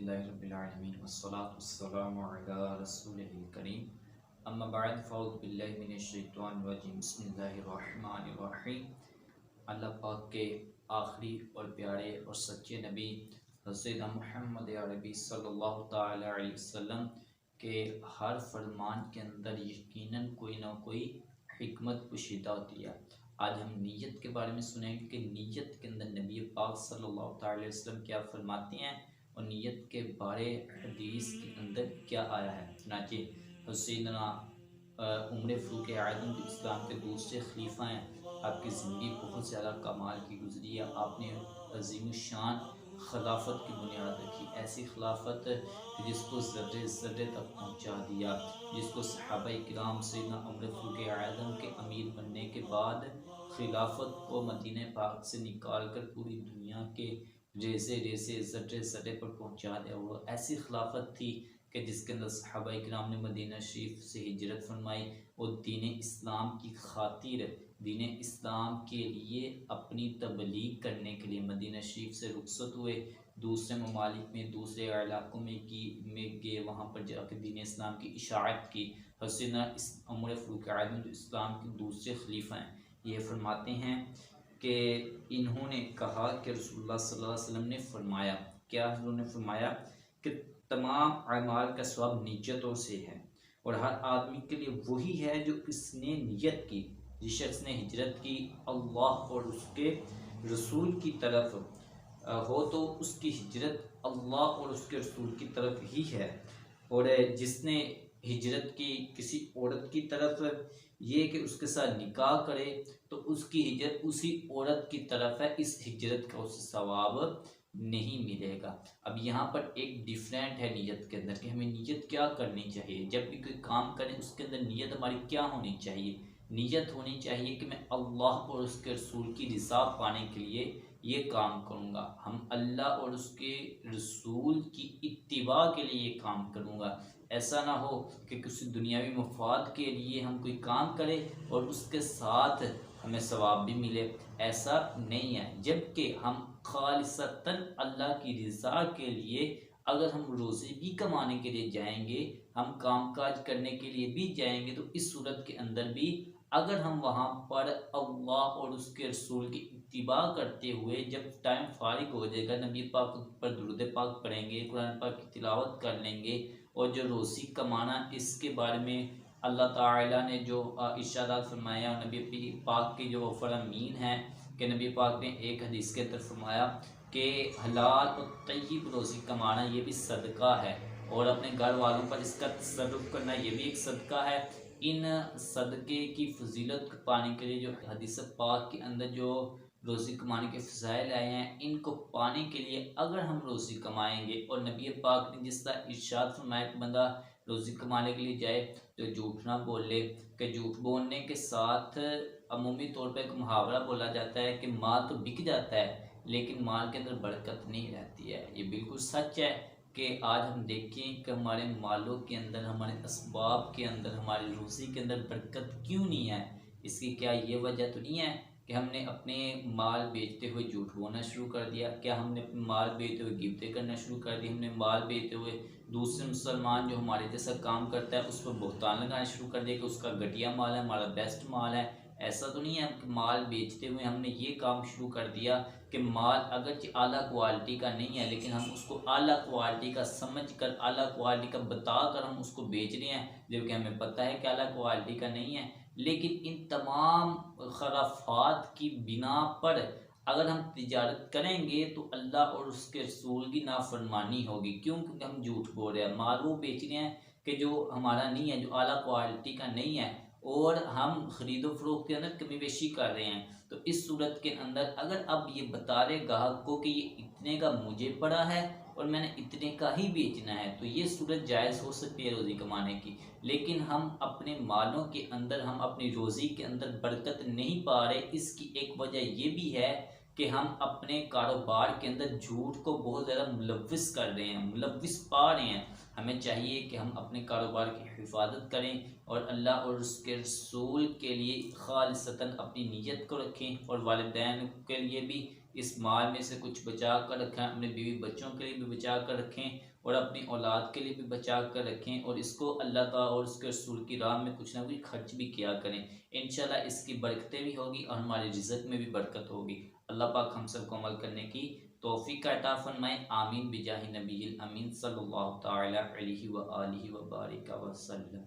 الحمدللہ رب العالمین والصلاة والسلام علی رسولہ الکریم اما بعد فاعوذ باللہ من الشیطان الرجیم بسم اللہ الرحمن الرحیم۔ اللہ پاک کے آخری اور پیارے اور سچے نبی حضرت محمد عربی صلی اللہ تعالی علیہ وسلم کے ہر فرمان کے اندر یقیناً کوئی نہ کوئی حکمت پوشیدہ ہوتی ہے۔ آج ہم نیت کے بارے میں سنیں گے کہ نیت کے اندر نبی پاک صلی اللہ تعالی علیہ وسلم کیا فرماتے ہیں اور نیت کے بارے حدیث کے اندر کیا آیا ہے۔ چنانچہ سیدنا عمر فاروق اعظم اسلام کے دوسرے خلیفہ ہیں، آپ کی زندگی بہت زیادہ کمال کی گزری ہے۔ آپ نے عظیم الشان خلافت کی بنیاد رکھی، ایسی خلافت جس کو ذرے ذرے تک پہنچا دیا، جس کو صحابہ کرام سیدنا عمر فاروق اعظم کے امیر بننے کے بعد خلافت کو مدینہ پاک سے نکال کر پوری دنیا کے ریزے ریزے ذرے ذرے پر پہنچا دیا۔ وہ ایسی خلافت تھی کہ جس کے اندر صحابہ کرام نے مدینہ شریف سے ہجرت فرمائی اور دین اسلام کی خاطر، دین اسلام کے لیے اپنی تبلیغ کرنے کے لیے مدینہ شریف سے رخصت ہوئے، دوسرے ممالک میں دوسرے علاقوں میں گئے، وہاں پر جا کے دین اسلام کی اشاعت کی۔ حضرت عمر فاروق اعظم جو اسلام کے دوسرے خلیفہ ہیں، یہ فرماتے ہیں کہ انہوں نے کہا کہ رسول اللہ صلی اللہ علیہ وسلم نے فرمایا، کیا انہوں نے فرمایا کہ تمام اعمال کا ثواب نیتوں سے ہے اور ہر آدمی کے لیے وہی ہے جو اس نے نیت کی۔ جس شخص نے ہجرت کی اللہ اور اس کے رسول کی طرف ہو تو اس کی ہجرت اللہ اور اس کے رسول کی طرف ہی ہے، اور جس نے ہجرت کی کسی عورت کی طرف یہ کہ اس کے ساتھ نکاح کرے تو اس کی ہجرت اسی عورت کی طرف ہے، اس ہجرت کا اسے ثواب نہیں ملے گا۔ اب یہاں پر ایک ڈیفرنٹ ہے نیت کے اندر کہ ہمیں نیت کیا کرنی چاہیے، جب بھی کوئی کام کریں اس کے اندر نیت ہماری کیا ہونی چاہیے۔ نیت ہونی چاہیے کہ میں اللہ اور اس کے رسول کی رضا پانے کے لیے یہ کام کروں گا، ہم اللہ اور اس کے رسول کی اتباع کے لیے یہ کام کروں گا۔ ایسا نہ ہو کہ کسی دنیاوی مفاد کے لیے ہم کوئی کام کریں اور اس کے ساتھ ہمیں ثواب بھی ملے، ایسا نہیں ہے۔ جبکہ ہم خالصتاً اللہ کی رضا کے لیے اگر ہم روزی بھی کمانے کے لیے جائیں گے، ہم کام کاج کرنے کے لیے بھی جائیں گے، تو اس صورت کے اندر بھی اگر ہم وہاں پر اللہ اور اس کے رسول کی اتباع کرتے ہوئے جب ٹائم فارغ ہو جائے گا، نبی پاک پر درود پاک پڑھیں گے، قرآن پاک کی تلاوت کر لیں گے، اور جو روزی کمانا اس کے بارے میں اللہ تعالیٰ نے جو ارشادات فرمایا، نبی پاک کے جو فرامین ہیں کہ نبی پاک نے ایک حدیث کے اندر فرمایا کہ حلال اور طیب روزی کمانا یہ بھی صدقہ ہے، اور اپنے گھر والوں پر اس کا تصرف کرنا یہ بھی ایک صدقہ ہے۔ ان صدقے کی فضیلت پانے کے لیے جو حدیث پاک کے اندر جو روزی کمانے کے فضائل آئے ہیں، ان کو پانے کے لیے اگر ہم روزی کمائیں گے، اور نبی پاک نے جس طرح ارشاد فرمایا کہ بندہ روزی کمانے کے لیے جائے تو جھوٹ نہ بولے، کہ جھوٹ بولنے کے ساتھ عمومی طور پہ ایک محاورہ بولا جاتا ہے کہ مال تو بک جاتا ہے لیکن مال کے اندر برکت نہیں رہتی ہے۔ یہ بالکل سچ ہے کہ آج ہم دیکھیں کہ ہمارے مالوں کے اندر، ہمارے اسباب کے اندر، ہماری روزی کے اندر برکت کیوں نہیں ہے۔ اس کی کیا یہ وجہ تو نہیں ہے کہ ہم نے اپنے مال بیچتے ہوئے جھوٹ بولنا شروع کر دیا، کیا ہم نے اپنے مال بیچتے ہوئے غیبتیں کرنا شروع کر دی، ہم نے مال بیچتے ہوئے دوسرے مسلمان جو ہمارے جیسا کام کرتا ہے اس پر بہتان لگانا شروع کر دیا کہ اس کا گھٹیا مال ہے، ہمارا بیسٹ مال ہے۔ ایسا تو نہیں ہے کہ مال بیچتے ہوئے ہم نے یہ کام شروع کر دیا کہ مال اگرچہ اعلیٰ کوالٹی کا نہیں ہے لیکن ہم اس کو اعلیٰ کوالٹی کا سمجھ کر، اعلیٰ کوالٹی کا بتا کر ہم اس کو بیچ رہے ہیں، جبکہ ہمیں پتہ ہے کہ اعلیٰ کوالٹی کا نہیں ہے۔ لیکن ان تمام خرافات کی بنا پر اگر ہم تجارت کریں گے تو اللہ اور اس کے رسول کی نافرمانی ہوگی، کیونکہ ہم جھوٹ بول رہے ہیں، مال وہ بیچ رہے ہیں کہ جو ہمارا نہیں ہے، جو اعلیٰ کوالٹی کا نہیں ہے، اور ہم خرید و فروخت کے اندر کمی بیشی کر رہے ہیں۔ تو اس صورت کے اندر اگر اب یہ بتا رہے گاہک کو کہ یہ اتنے کا مجھے پڑا ہے اور میں نے اتنے کا ہی بیچنا ہے، تو یہ صورت جائز ہو سکتی ہے روزی کمانے کی۔ لیکن ہم اپنے مالوں کے اندر، ہم اپنی روزی کے اندر برکت نہیں پا رہے، اس کی ایک وجہ یہ بھی ہے کہ ہم اپنے کاروبار کے اندر جھوٹ کو بہت زیادہ ملوث کر رہے ہیں، ملوث پا رہے ہیں۔ ہمیں چاہیے کہ ہم اپنے کاروبار کی حفاظت کریں اور اللہ اور اس کے رسول کے لیے خالصتاً اپنی نیت کو رکھیں، اور والدین کے لیے بھی اس مال میں سے کچھ بچا کر رکھیں، اپنے بیوی بچوں کے لیے بھی بچا کر رکھیں اور اپنی اولاد کے لیے بھی بچا کر رکھیں، اور اس کو اللہ تعالیٰ اور اس کے رسول کی راہ میں کچھ نہ کچھ خرچ بھی کیا کریں۔ انشاءاللہ اس کی برکتیں بھی ہوگی اور ہمارے رزق میں بھی برکت ہوگی۔ اللہ پاک ہم سب کو عمل کرنے کی توفیق عطا فرمائے، آمین بجاہ نبی الامین صلی اللہ تعالی علیہ وآلہ وبارک وسلم۔